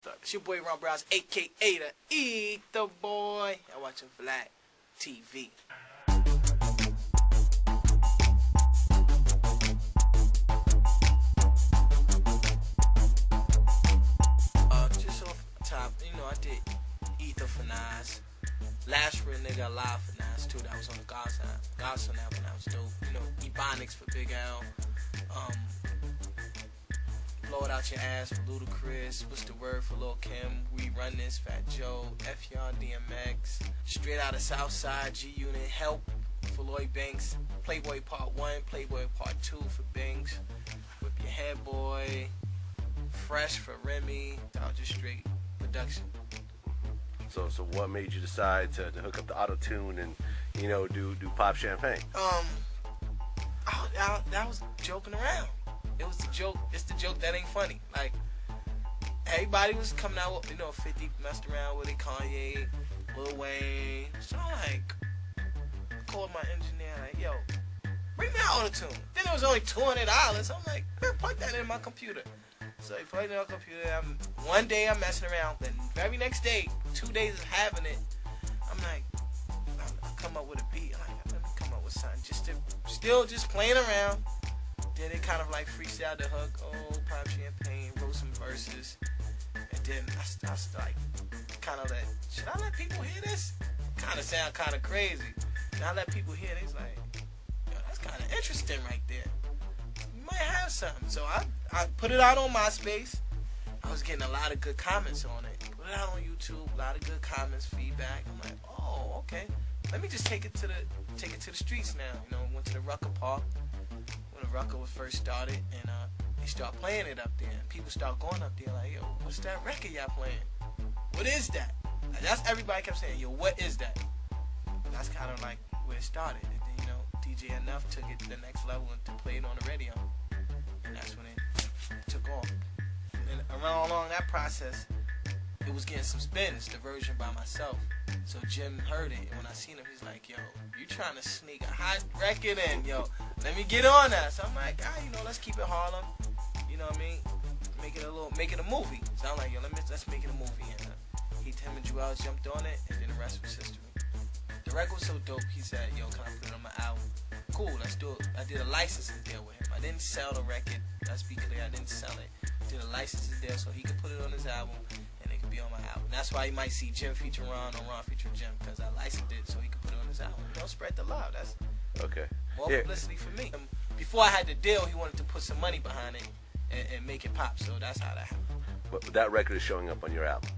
It's your boy Ron Browz, a.k.a. the Ether Boy. I'm watching Black TV. Just off the top, I did Ether for Nas. Last real nigga alive for Nas too. That was on the Godson album. That was dope. Ebonics for Big L. Blow It Out Your Ass for Ludacris. What's the Word for Lil Kim? We Run This, Fat Joe. FYR DMX. Straight Out of Southside, G Unit. Help for Lloyd Banks. Playboy Part 1, Playboy Part 2 for Banks. Whip Your Head Boy. Fresh for Remy. That was just straight production. So what made you decide to hook up the Autotune and do Pop Champagne? That was joking around. It was the joke. It's the joke that ain't funny. Like, everybody was coming out with, 50 messed around with it, Kanye, Lil Wayne. So I called my engineer, like, yo, bring me an Autotune. Then it was only $200. I'm like, man, plug that in my computer. So he plugged it in my computer. One day I'm messing around. The very next day, 2 days of having it, I'm like, I come up with a beat. I'm like, let me come up with something. Just playing around. Then it kind of like freestyle the hook, Pop Champagne, wrote some verses, and then I started like, kind of like, should I let people hear this? Kind of sound kind of crazy. And I let people hear it, it's like, yo, that's kind of interesting right there. You might have something. So I put it out on MySpace. I was getting a lot of good comments on it. Put it out on YouTube, a lot of good comments, feedback. I'm like, oh, okay. Let me just take it to the streets now. Went to the Rucker Park. When the Rucker was first started, and they start playing it up there. And people start going up there like, yo, what's that record y'all playing? What is that? Like, that's everybody kept saying, yo, what is that? And that's kind of like where it started. And then, DJ Enough took it to the next level and to play it on the radio. And that's when it took off. And along that process, it was getting some spins, the version by myself. So Jim heard it, and when I seen him, he's like, yo, you trying to sneak a hot record in, yo, let me get on that. So I'm like, let's keep it Harlem, you know what I mean, make it a movie. So I'm like, yo, let's make it a movie. And him and Joel jumped on it, and then the rest was history. The record was so dope, he said, yo, can I put it on my album? Cool, let's do it. I did a licensing deal with him. I didn't sell the record, let's be clear, I didn't sell it. Did a licensing deal so he could put it on his album, and it could be on my album. That's why you might see Jim feature Ron or Ron feature Jim, because I licensed it so he could put it on his album. Spread the love. That's okay. More publicity for me. Before I had the deal, he wanted to put some money behind it and make it pop, so that's how that happened. But that record is showing up on your album.